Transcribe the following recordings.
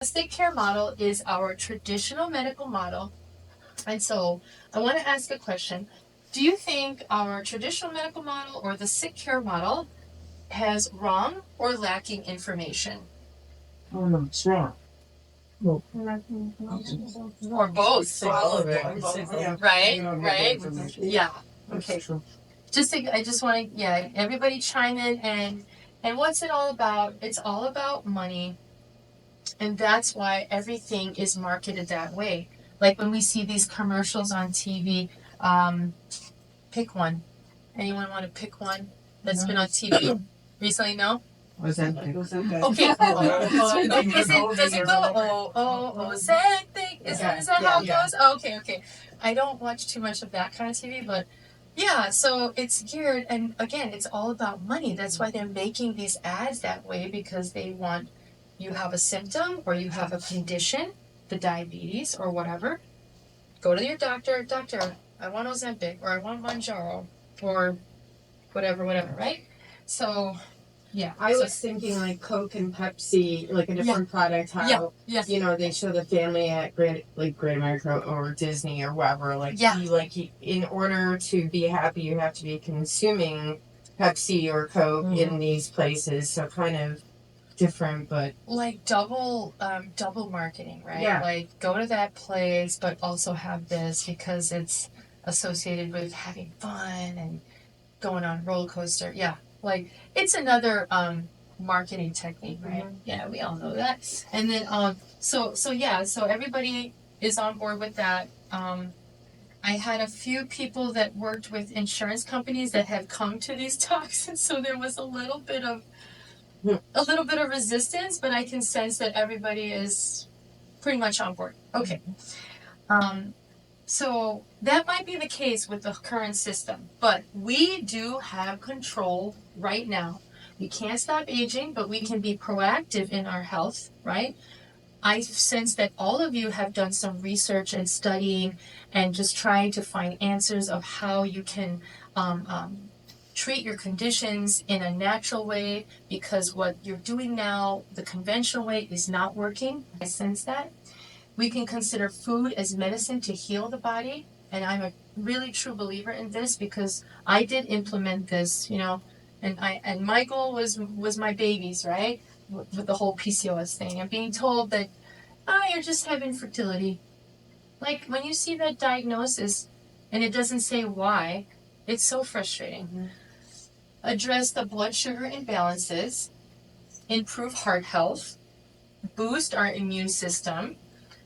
Holistic care model is our traditional medical model. And so I want to ask a question. Do you think our traditional medical model or the sick care model has wrong or lacking information? Oh no, it's wrong. Or both. All of it. Right? Right? Yeah. Okay. I just want to, everybody chime in and what's it all about? It's all about money. And that's why everything is marketed that way. Like when we see these commercials on TV, pick one. Anyone want to pick one that's been on TV recently? No? Ozempic. Okay. Does it go Ozempic? Is that how it goes? Okay. I don't watch too much of that kind of TV, but yeah, so it's geared, and again, it's all about money. That's why they're making these ads that way, because they want you have a symptom or you have a condition, the diabetes or whatever. Go to your doctor. Doctor, I want Ozempic or I want Mounjaro or whatever, right? So, yeah. I was thinking like Coke and Pepsi, like a different product, how they show the family at Grand America or Disney or wherever, in order to be happy you have to be consuming Pepsi or Coke in these places. So kind of different, but like double marketing, right? Yeah. Like go to that place but also have this because it's associated with having fun and going on roller coaster. Yeah. Like it's another marketing technique, right? Mm-hmm. Yeah, we all know that. And then so everybody is on board with that. I had a few people that worked with insurance companies that have come to these talks, and so there was a little bit of resistance, but I can sense that everybody is pretty much on board. Okay. So that might be the case with the current system, but we do have control right now. We can't stop aging, but we can be proactive in our health, right? I sense that all of you have done some research and studying and just trying to find answers of how you can treat your conditions in a natural way, because what you're doing now, the conventional way, is not working. I sense that. We can consider food as medicine to heal the body, and I'm a really true believer in this because I did implement this, and my goal was my babies, right? With the whole PCOS thing and being told that you're just having fertility. Like when you see that diagnosis and it doesn't say why, it's so frustrating. Mm-hmm. Address the blood sugar imbalances, improve heart health, boost our immune system,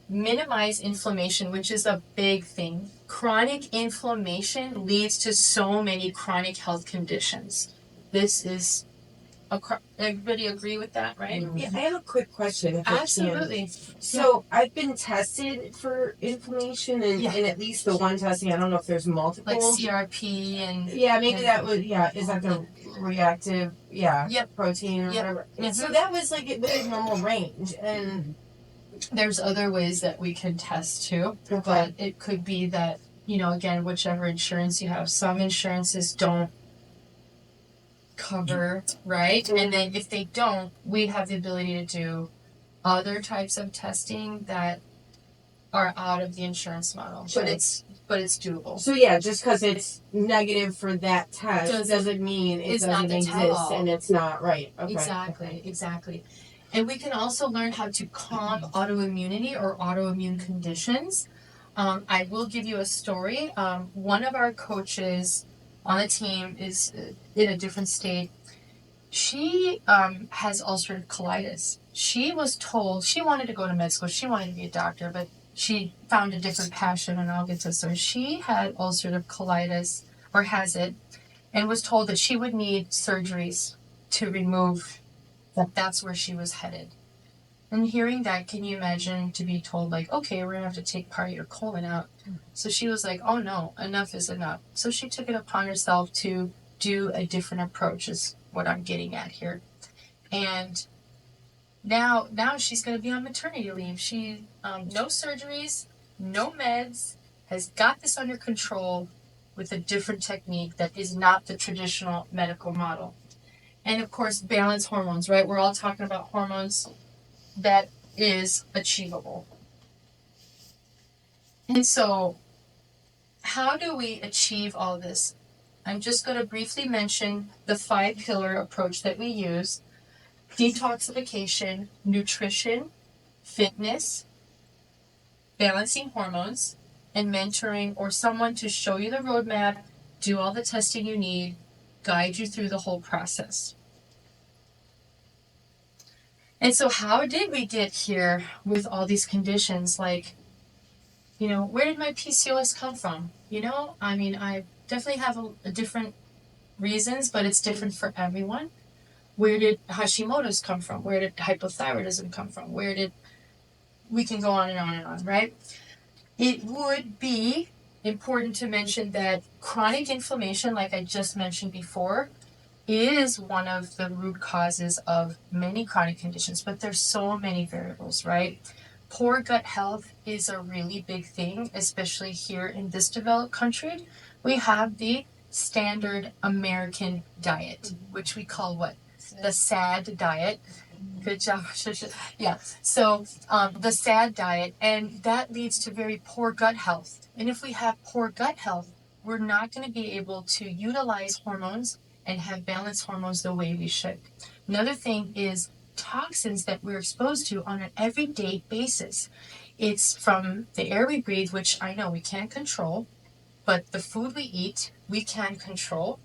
minimize inflammation, which is a big thing. Chronic inflammation leads to so many chronic health conditions. This is everybody agree with that, right? Mm-hmm. Yeah, I have a quick question. Absolutely. So I've been tested for inflammation, and at least the one testing, I don't know if there's multiple. Like CRP and... Yeah, maybe that would, is that the reactive, protein or whatever. Mm-hmm. So that was like within normal range, and... There's other ways that we can test too, but it could be that, again, whichever insurance you have, some insurances don't cover, right? And then if they don't, we have the ability to do other types of testing that are out of the insurance model. Sure. But it's doable. So just because it's negative for that test doesn't mean it doesn't exist and it's not right. Okay. Exactly. And we can also learn how to calm autoimmunity or autoimmune conditions. I will give you a story. One of our coaches on the team is in a different state. She has ulcerative colitis. She was told she wanted to go to med school. She wanted to be a doctor, but she found a different passion, and I'll get to this. So she had ulcerative colitis, or has it, and was told that she would need surgeries to remove that's where she was headed. And hearing that, can you imagine to be told, like, okay, we're going to have to take part of your colon out? So she was like, oh no, enough is enough. So she took it upon herself to do a different approach, is what I'm getting at here. And now she's going to be on maternity leave. She, no surgeries, no meds, has got this under control with a different technique that is not the traditional medical model. And of course, balance hormones, right? We're all talking about hormones that is achievable. And so, how do we achieve all this? I'm just going to briefly mention the 5-pillar approach that we use: detoxification, nutrition, fitness, balancing hormones, and mentoring or someone to show you the roadmap, do all the testing you need, guide you through the whole process. And so how did we get here with all these conditions? Like, where did my PCOS come from? I definitely have a different reasons, but it's different for everyone. Where did Hashimoto's come from? Where did hypothyroidism come from? We can go on and on and on, right? It would be important to mention that chronic inflammation, like I just mentioned before, is one of the root causes of many chronic conditions, but there's so many variables, right? Poor gut health is a really big thing, especially here in this developed country. We have the standard American diet, which we call what? The SAD diet. Good job. Yeah. So the SAD diet, and that leads to very poor gut health. And if we have poor gut health, we're not going to be able to utilize hormones and have balanced hormones the way we should. Another thing is toxins that we're exposed to on an everyday basis. It's from the air we breathe, which I know we can't control, but the food we eat, we can control.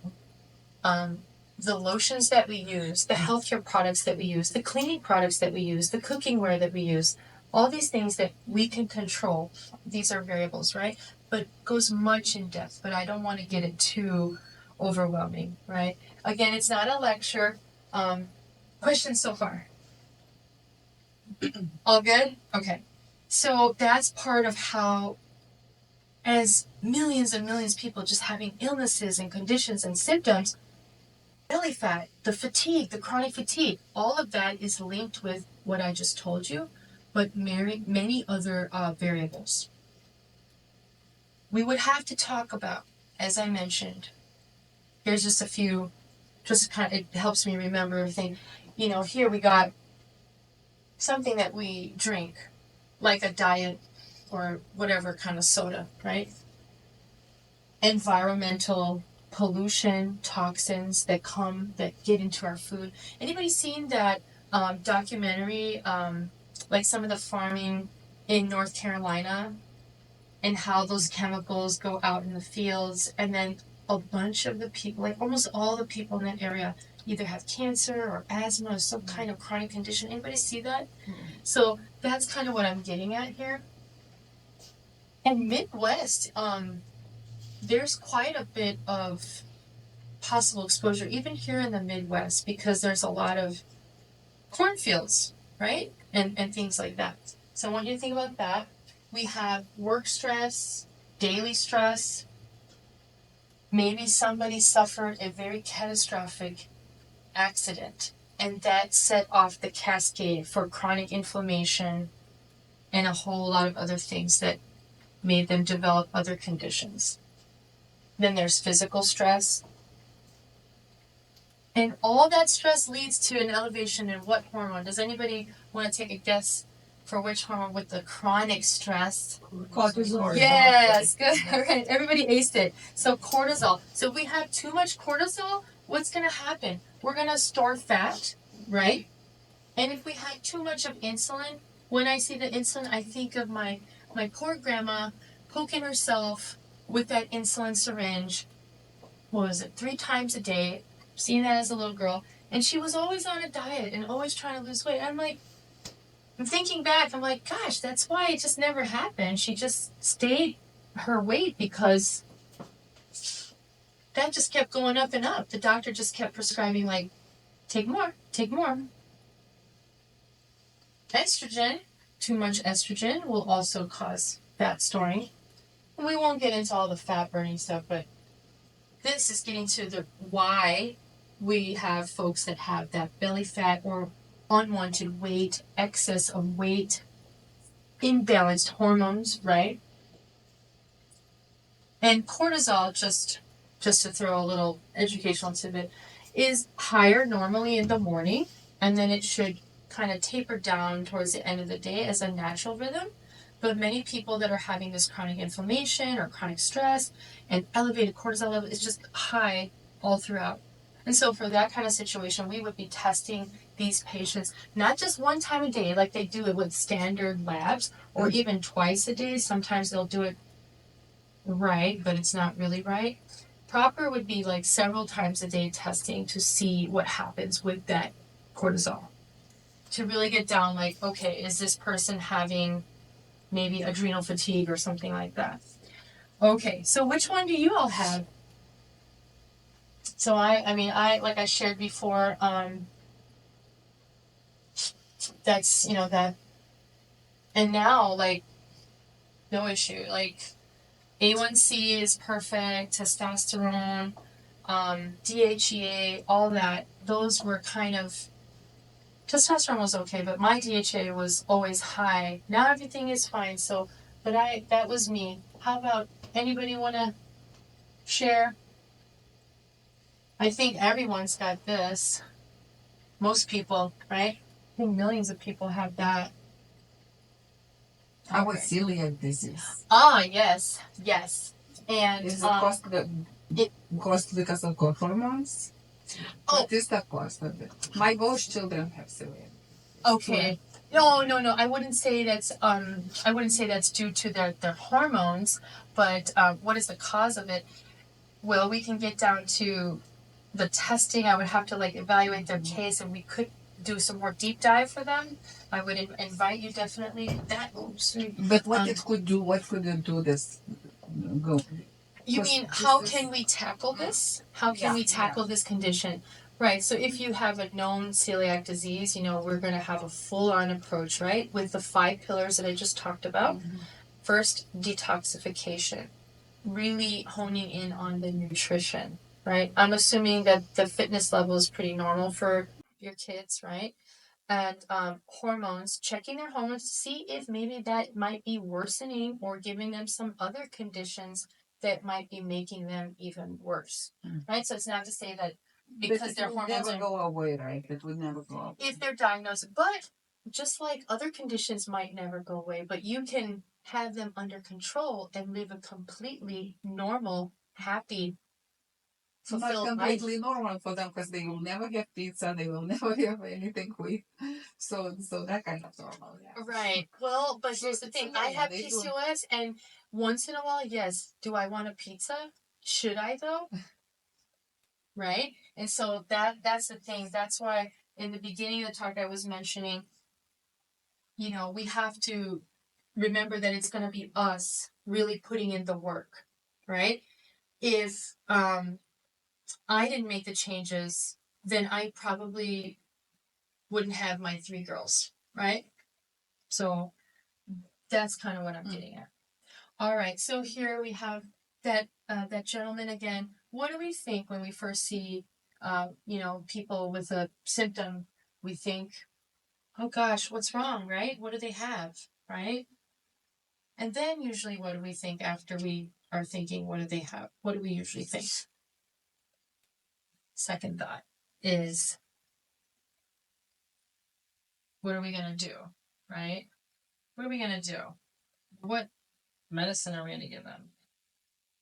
The lotions that we use, the healthcare products that we use, the cleaning products that we use, the cooking ware that we use, all these things that we can control, these are variables, right? But goes much in depth, but I don't want to get it too overwhelming, right? Again, it's not a lecture. Questions so far? All good? Okay. So that's part of how, as millions and millions of people just having illnesses and conditions and symptoms, belly fat, the fatigue, the chronic fatigue, all of that is linked with what I just told you, but many other variables. We would have to talk about, as I mentioned, here's just a few, it helps me remember everything. Here we got something that we drink, like a diet or whatever kind of soda, right? Environmental pollution, toxins that get into our food. Anybody seen that documentary, like some of the farming in North Carolina and how those chemicals go out in the fields, and then a bunch of the people, like almost all the people in that area, either have cancer or asthma or some kind of chronic condition. Anybody see that? So that's kind of what I'm getting at here. And Midwest, there's quite a bit of possible exposure, even here in the Midwest, because there's a lot of cornfields, right? And things like that. So I want you to think about that. We have work stress, daily stress. Maybe somebody suffered a very catastrophic accident, and that set off the cascade for chronic inflammation and a whole lot of other things that made them develop other conditions. Then there's physical stress. And all that stress leads to an elevation in what hormone? Does anybody want to take a guess for which hormone with the chronic stress? Cortisol. Yes, good. All right, everybody aced it. So cortisol. So if we have too much cortisol, what's going to happen? We're going to store fat, right? And if we have too much of insulin, when I see the insulin, I think of my poor grandma poking herself with that insulin syringe, 3 times a day, seeing that as a little girl, and she was always on a diet and always trying to lose weight. I'm thinking back, I'm like, gosh, that's why it just never happened. She just stayed her weight because that just kept going up and up. The doctor just kept prescribing, like, take more. Estrogen, too much estrogen will also cause fat storing. We won't get into all the fat burning stuff, but this is getting to the why we have folks that have that belly fat or unwanted weight, excess of weight, imbalanced hormones, right? And cortisol, just to throw a little educational tidbit, is higher normally in the morning, and then it should kind of taper down towards the end of the day as a natural rhythm. But many people that are having this chronic inflammation or chronic stress and elevated cortisol level is just high all throughout. And so for that kind of situation, we would be testing these patients not just one time a day like they do it with standard labs, or even twice a day. Sometimes they'll do it right, but it's not really right. Proper would be like several times a day testing to see what happens with that cortisol. To really get down, like, okay, is this person having maybe adrenal fatigue or something like that? Okay, so which one do you all have? So I mean, like I shared before, that's, that, and now, like, no issue. Like, A1C is perfect, testosterone, DHEA, all that. Those were kind of, testosterone was okay, but my DHEA was always high. Now everything is fine. So, but that was me. How about anybody want to share? I think everyone's got this. Most people, right? I think millions of people have that. How about celiac disease? Ah, yes. And Is it caused because of hormones? What is the cause of it? My both children have celiac. Okay. No. I wouldn't say that's due to their hormones, but what is the cause of it? Well, we can get down to the testing. I would have to evaluate their case, and we could do some more deep dive for them. I would invite you definitely. But what it could do? What could it do? This go. You mean how can we tackle this? How can we tackle this condition? Right. So if you have a known celiac disease, we're going to have a full-on approach, right? With the 5 pillars that I just talked about. Mm-hmm. First, detoxification. Really honing in on the nutrition, right? I'm assuming that the fitness level is pretty normal for your kids, right? And hormones, checking their hormones to see if maybe that might be worsening or giving them some other conditions that might be making them even worse, right? So it's not to say that because their hormones never go away, right? It would never go away. If they're diagnosed, but just like other conditions might never go away, but you can have them under control and live a completely normal, happy, fulfilled life. Not completely life. normal for them because they will never have pizza, they will never have anything quick. So that kind of normal, yeah. Right. Well, but here's the thing. I have PCOS, and once in a while, yes. Do I want a pizza? Should I though? Right? And so that's the thing. That's why in the beginning of the talk I was mentioning, we have to remember that it's going to be us really putting in the work, right? If I didn't make the changes, then I probably wouldn't have my 3 girls, right? So that's kind of what I'm getting at. All right, so here we have that gentleman again. What do we think when we first see, people with a symptom? We think, oh gosh, what's wrong, right? What do they have, right? And then usually what do we think after we are thinking, what do they have? What do we usually think? Second thought is, what are we going to do, right? What are we going to do? What medicine are we going to give them?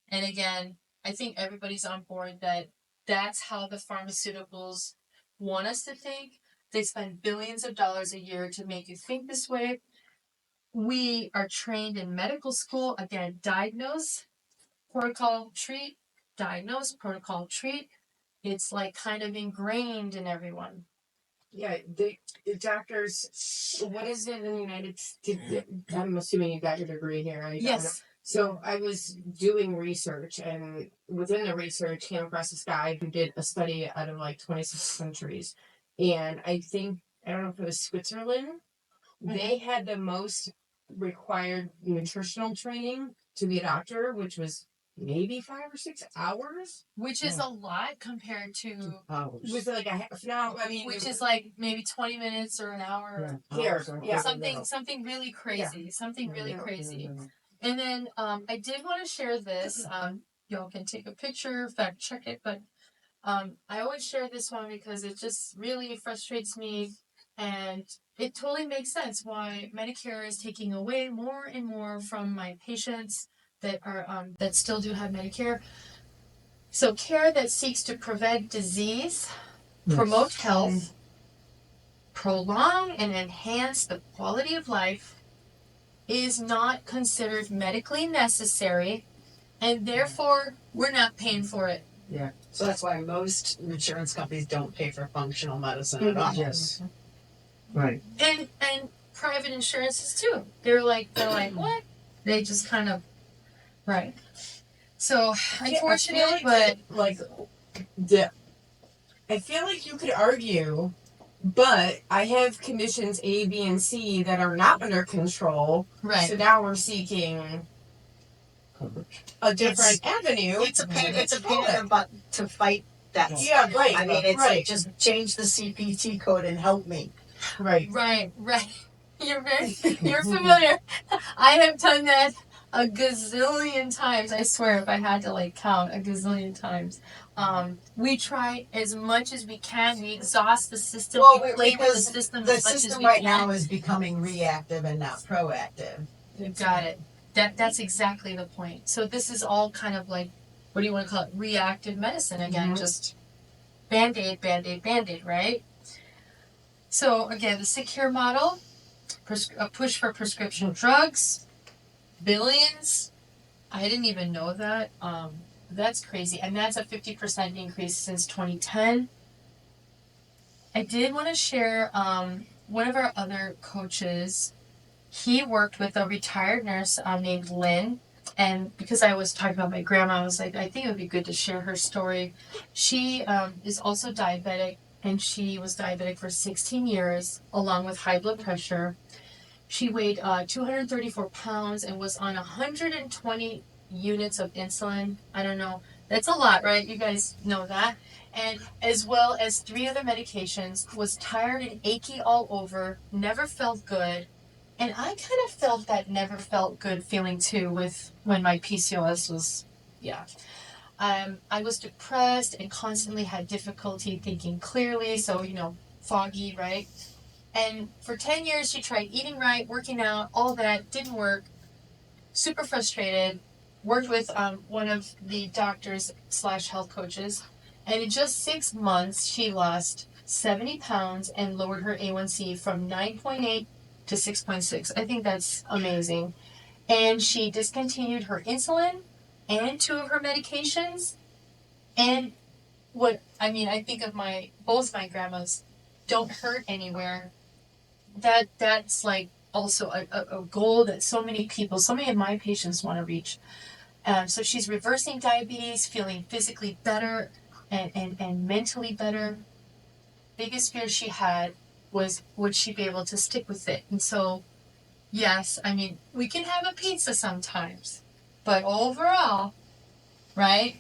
And again, I think everybody's on board that that's how the pharmaceuticals want us to think. They spend billions of dollars a year to make you think this way. We are trained in medical school, again, diagnose, protocol, treat, diagnose, protocol, treat. It's kind of ingrained in everyone. Yeah, the doctors. What is it in the United States? I'm assuming you got your degree here. Right? Yes. So I was doing research, and within the research, came across this guy who did a study out of 26 countries, and I don't know if it was Switzerland. They had the most required nutritional training to be a doctor, which was maybe 5 or 6 hours, which is a lot compared to hours. Was it like a half an hour? I mean, which is maybe 20 minutes or an hour. Yeah. Something really crazy. Yeah. Something really crazy. And then I did want to share this. Y'all can take a picture, fact check it, but I always share this one because it just really frustrates me And it totally makes sense why Medicare is taking away more and more from my patients that are that still do have Medicare. So care that seeks to prevent disease, promote health, prolong and enhance the quality of life is not considered medically necessary, and therefore we're not paying for it. Yeah. So that's why most insurance companies don't pay for functional medicine at all. Yes. Right. And private insurances too. They're like what? They just kind of right. So unfortunate, but I feel like you could argue, but I have conditions A, B, and C that are not under control. right. So now we're seeking a different avenue. It's a pain in the butt to fight that. Yeah, right. I mean, it's right. like, just change the CPT code and help me. Right. Right. You're familiar. I have done that a gazillion times. I swear, if I had to like count, a gazillion times. We try as much as we can. We exhaust the system. Well, we play with the because system the as much as system we right can. now is becoming reactive and not proactive. You got it. That's exactly the point. So this is all kind of like, what do you want to call it? Reactive medicine again. Just Band-Aid, Band-Aid, Band-Aid, right? So again, the sick care model, a push for prescription drugs, billions. I didn't even know that. That's crazy. And that's a 50% increase since 2010. I did want to share one of our other coaches. He worked with a retired nurse named Lynn. And because I was talking about my grandma, I was like, I think it would be good to share her story. She is also diabetic, and she was diabetic for 16 years, along with high blood pressure. She weighed 234 pounds and was on 120 units of insulin. I don't know. That's a lot, right? You guys know that. And as well as 3 other medications, was tired and achy all over, never felt good. And I kind of felt that never felt good feeling too with when my PCOS was, I was depressed and constantly had difficulty thinking clearly. So, foggy, right? And for 10 years, she tried eating right, working out, all that didn't work. Super frustrated. Worked with one of the doctors / health coaches. And in just 6 months, she lost 70 pounds and lowered her A1C from 9.8 to 6.6. I think that's amazing. And she discontinued her insulin and 2 of her medications. And I think of both my grandmas don't hurt anywhere. That's like also a goal that so many of my patients want to reach. So she's reversing diabetes, feeling physically better and mentally better. Biggest fear she had was, would she be able to stick with it? And so, yes, we can have a pizza sometimes, but overall, right?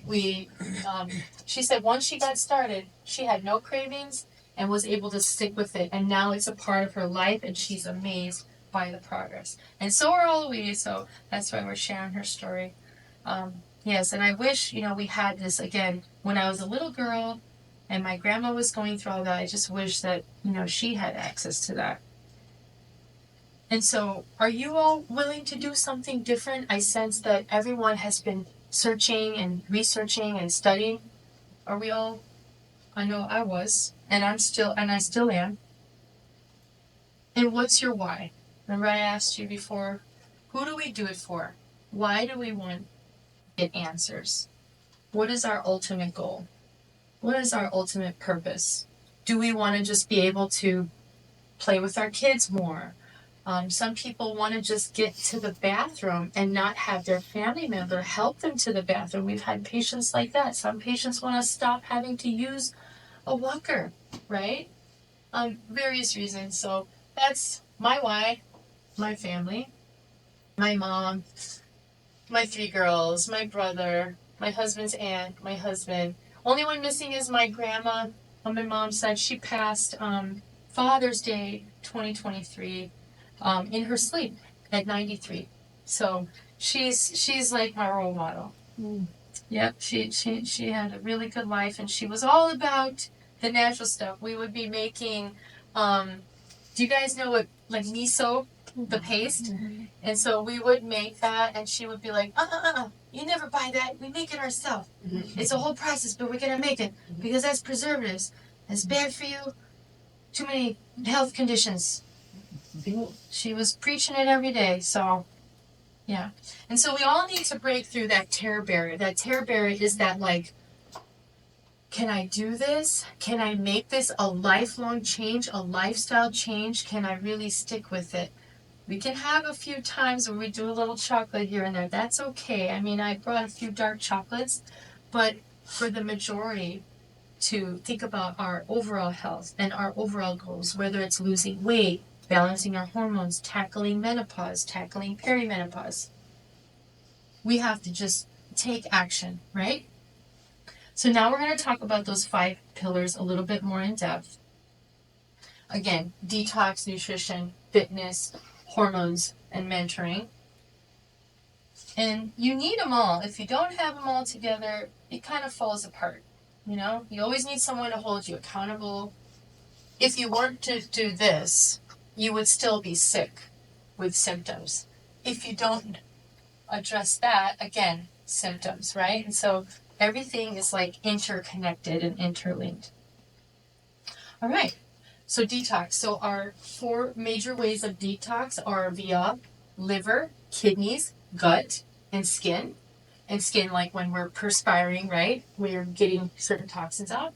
She said once she got started, she had no cravings and was able to stick with it. And now it's a part of her life, and she's amazed by the progress. And so are all we. So that's why we're sharing her story. Yes, and I wish, we had this again when I was a little girl and my grandma was going through all that. I just wish that, she had access to that. And so, are you all willing to do something different? I sense that everyone has been searching and researching and studying. Are we all? I know I was, and I still am. And what's your why? Remember I asked you before, who do we do it for? Why do we want to get answers? What is our ultimate goal? What is our ultimate purpose? Do we want to just be able to play with our kids more? Some people want to just get to the bathroom and not have their family member help them to the bathroom. We've had patients like that. Some patients want to stop having to use a walker, right? Various reasons. So that's my why, my family, my mom, my 3 girls, my brother, my husband's aunt, my husband. Only one missing is my grandma on my mom's side. She passed Father's Day 2023 in her sleep at 93. So she's like my role model. Yep, she had a really good life, and she was all about the natural stuff. We would be making Do you guys know what, like, miso, the paste? And so we would make that, and she would be like, you never buy that. We make it ourselves. It's a whole process, but we're gonna make it because that's preservatives. It's bad for you. Too many health conditions. She was preaching it every day, so yeah. And so we all need to break through that terror barrier. That terror barrier is that, like, can I do this? Can I make this a lifelong change, a lifestyle change? Can I really stick with it? We can have a few times where we do a little chocolate here and there. That's okay. I mean, I brought a few dark chocolates, but for the majority, to think about our overall health and our overall goals, whether it's losing weight, balancing our hormones, tackling menopause, tackling perimenopause. We have to just take action, right? So now we're going to talk about those 5 pillars a little bit more in depth. Again, detox, nutrition, fitness, hormones, and mentoring. And you need them all. If you don't have them all together, it kind of falls apart. You know, you always need someone to hold you accountable. If you weren't to do this, you would still be sick with symptoms. If you don't address that, again, symptoms, right? And so everything is like interconnected and interlinked. All right. So detox. So our 4 major ways of detox are via liver, kidneys, gut, and skin. And skin, like when we're perspiring, right? We're getting certain toxins out.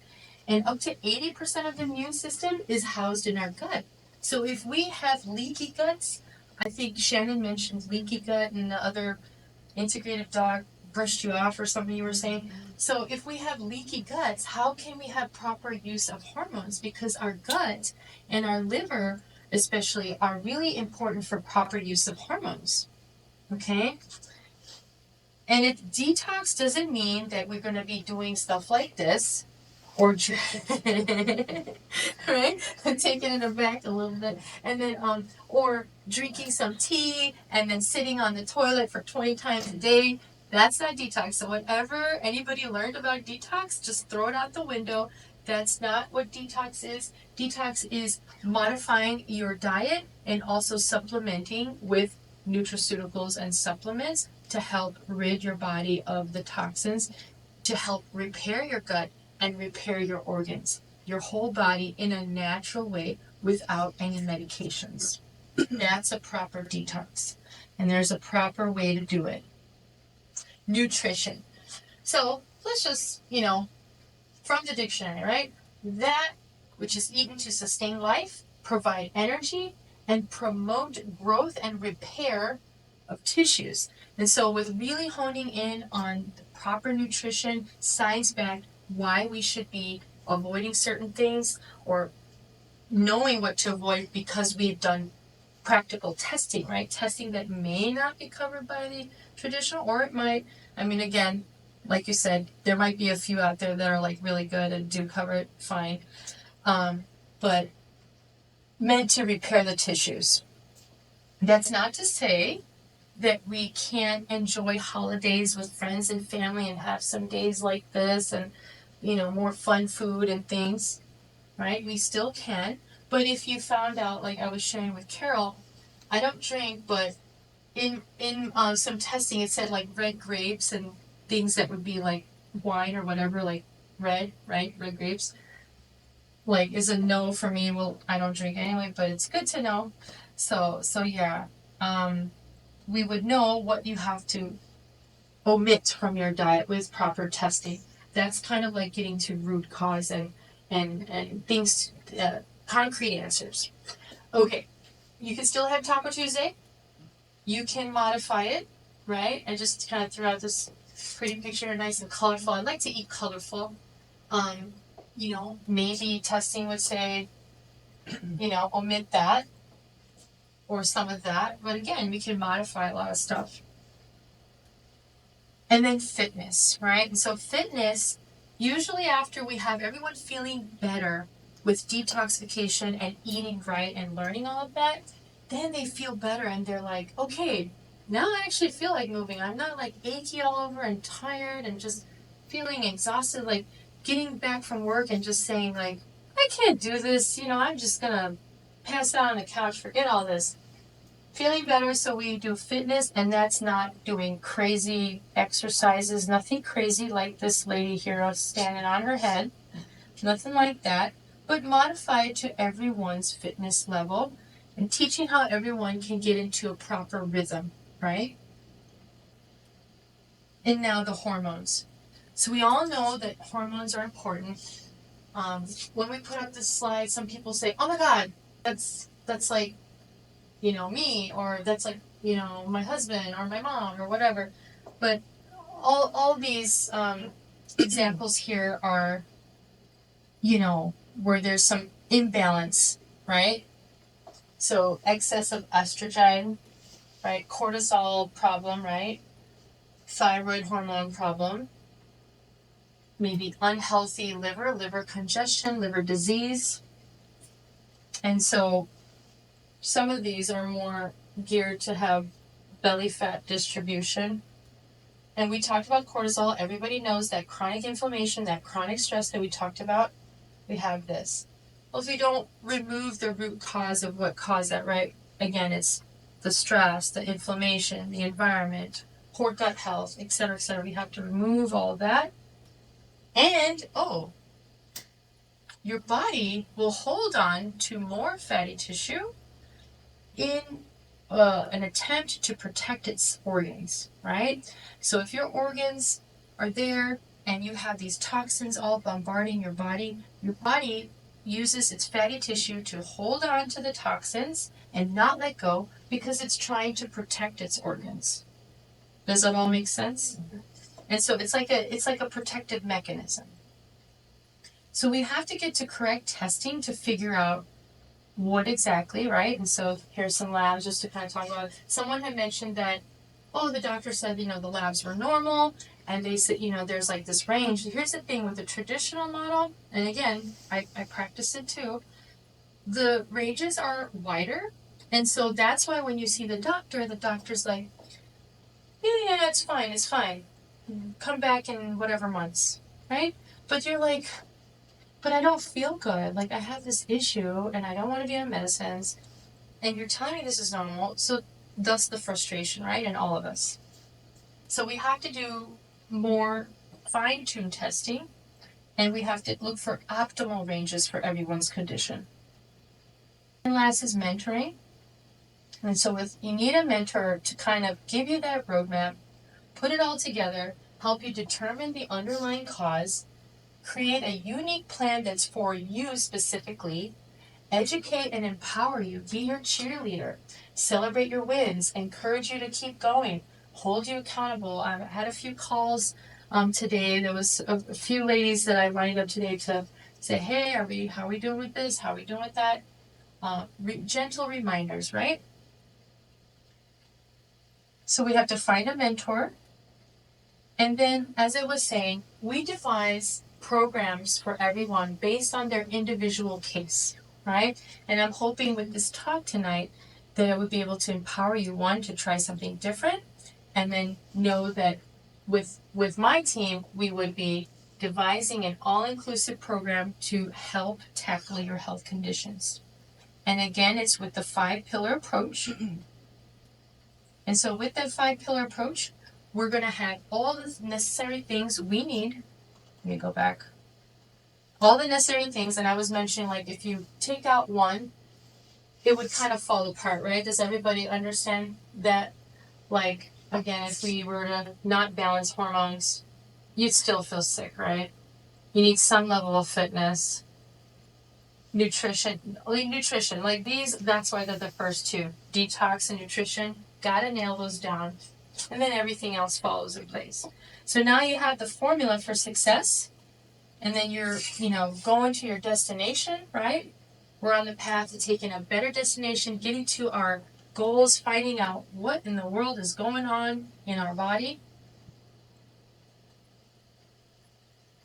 And up to 80% of the immune system is housed in our gut. So if we have leaky guts, I think Shannon mentioned leaky gut, and the other integrative doc brushed you off or something you were saying. So if we have leaky guts, how can we have proper use of hormones? Because our gut and our liver especially are really important for proper use of hormones. Okay? And if detox doesn't mean that we're going to be doing stuff like this, or right, taking it back a little bit, and then or drinking some tea and then sitting on the toilet for 20 times a day. That's not detox. So whatever anybody learned about detox, just throw it out the window. That's not what detox is. Detox is modifying your diet and also supplementing with nutraceuticals and supplements to help rid your body of the toxins, to help repair your gut and repair your organs, your whole body in a natural way without any medications. That's a proper detox. And there's a proper way to do it. Nutrition. So let's just, from the dictionary, right? That which is eaten to sustain life, provide energy, and promote growth and repair of tissues. And so with really honing in on the proper nutrition, science-backed, why we should be avoiding certain things or knowing what to avoid because we've done practical testing, right? Testing that may not be covered by the traditional, or it might. I mean, again, like you said, there might be a few out there that are like really good and do cover it fine. But meant to repair the tissues. That's not to say that we can't enjoy holidays with friends and family and have some days like this and, more fun food and things, right? We still can. But if you found out, like I was sharing with Carol, I don't drink, but in some testing, it said like red grapes and things that would be like wine or whatever, like red, right? Red grapes, like is a no for me. Well, I don't drink anyway, but it's good to know. So yeah, we would know what you have to omit from your diet with proper testing. That's kind of like getting to root cause and things, concrete answers. Okay, you can still have Taco Tuesday. You can modify it, right? And just kind of throw out this pretty picture, nice and colorful. I like to eat colorful. Maybe testing would say, omit that or some of that. But again, we can modify a lot of stuff. And then fitness, right? And so fitness, usually after we have everyone feeling better with detoxification and eating right and learning all of that, then they feel better and they're like, okay, now I actually feel like moving. I'm not like achy all over and tired and just feeling exhausted, like getting back from work and just saying like, I can't do this, I'm just gonna pass out on the couch, forget all this. Feeling better, so we do fitness, and that's not doing crazy exercises, nothing crazy like this lady here standing on her head, nothing like that, but modify it to everyone's fitness level and teaching how everyone can get into a proper rhythm, right? And now the hormones. So we all know that hormones are important. When we put up this slide, some people say, "Oh my God, that's like, me, or that's like, my husband or my mom or whatever." But all these examples here are, where there's some imbalance, right? So excess of estrogen, right? Cortisol problem, right? Thyroid hormone problem. Maybe unhealthy liver congestion, liver disease. And so some of these are more geared to have belly fat distribution. And we talked about cortisol. Everybody knows that chronic inflammation, that chronic stress that we talked about, we have this. Well, if we don't remove the root cause of what caused that, right? Again, it's the stress, the inflammation, the environment, poor gut health, etc., etc. We have to remove all that. And, your body will hold on to more fatty tissue in an attempt to protect its organs, right? So if your organs are there and you have these toxins all bombarding your body uses its fatty tissue to hold on to the toxins and not let go because it's trying to protect its organs. Does that all make sense? And so it's like a protective mechanism. So we have to get to correct testing to figure out what exactly, right? And so here's some labs just to kind of talk about it. Someone had mentioned that, the doctor said, the labs were normal, and they said, there's like this range. Here's the thing with the traditional model, and again, I practice it too, the ranges are wider, and so that's why when you see the doctor's like, yeah, it's fine. Come back in whatever months, right? But you're like, but I don't feel good. Like, I have this issue and I don't want to be on medicines. And you're telling me this is normal. So, thus the frustration, right? In all of us. So, we have to do more fine tuned testing. And we have to look for optimal ranges for everyone's condition. And last is mentoring. And so, you need a mentor to kind of give you that roadmap, put it all together, help you determine the underlying cause, create a unique plan that's for you specifically, educate and empower you, be your cheerleader, celebrate your wins, encourage you to keep going, hold you accountable. I had a few calls today. There was a few ladies that I lined up today to say, hey, how are we doing with this? How are we doing with that? Gentle reminders, right? So we have to find a mentor. And then, as I was saying, we devise programs for everyone based on their individual case, right? And I'm hoping with this talk tonight that I would be able to empower you, one, to try something different, and then know that with my team, we would be devising an all-inclusive program to help tackle your health conditions. And again, it's with the 5-pillar approach. And so with that 5-pillar approach, we're going to have all the necessary things we need. Let me go back. All the necessary things, and I was mentioning, like, if you take out one, it would kind of fall apart, right? Does everybody understand that? Like, again, if we were to not balance hormones, you'd still feel sick, right? You need some level of fitness. Nutrition, like these, that's why they're the first two. Detox and nutrition, gotta nail those down. And then everything else follows in place. So now you have the formula for success, and then you're, going to your destination, right? We're on the path to taking a better destination, getting to our goals, finding out what in the world is going on in our body.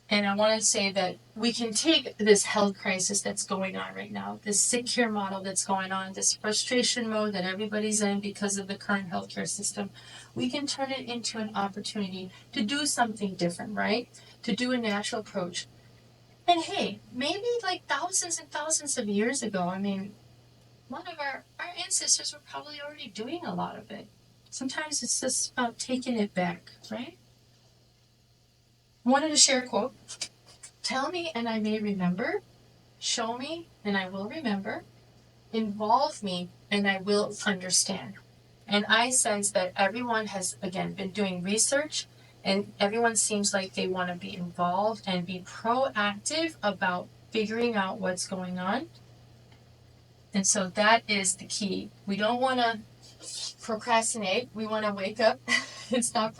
And I want to say that we can take this health crisis that's going on right now, this sick care model that's going on, this frustration mode that everybody's in because of the current healthcare system. We can turn it into an opportunity to do something different, right? To do a natural approach. And hey, maybe like thousands and thousands of years ago, lot of our ancestors were probably already doing a lot of it. Sometimes it's just about taking it back, right? I wanted to share a quote. Tell me and I may remember. Show me and I will remember. Involve me and I will understand. And I sense that everyone has, again, been doing research and everyone seems like they want to be involved and be proactive about figuring out what's going on. And so that is the key. We don't want to procrastinate. We want to wake up and stop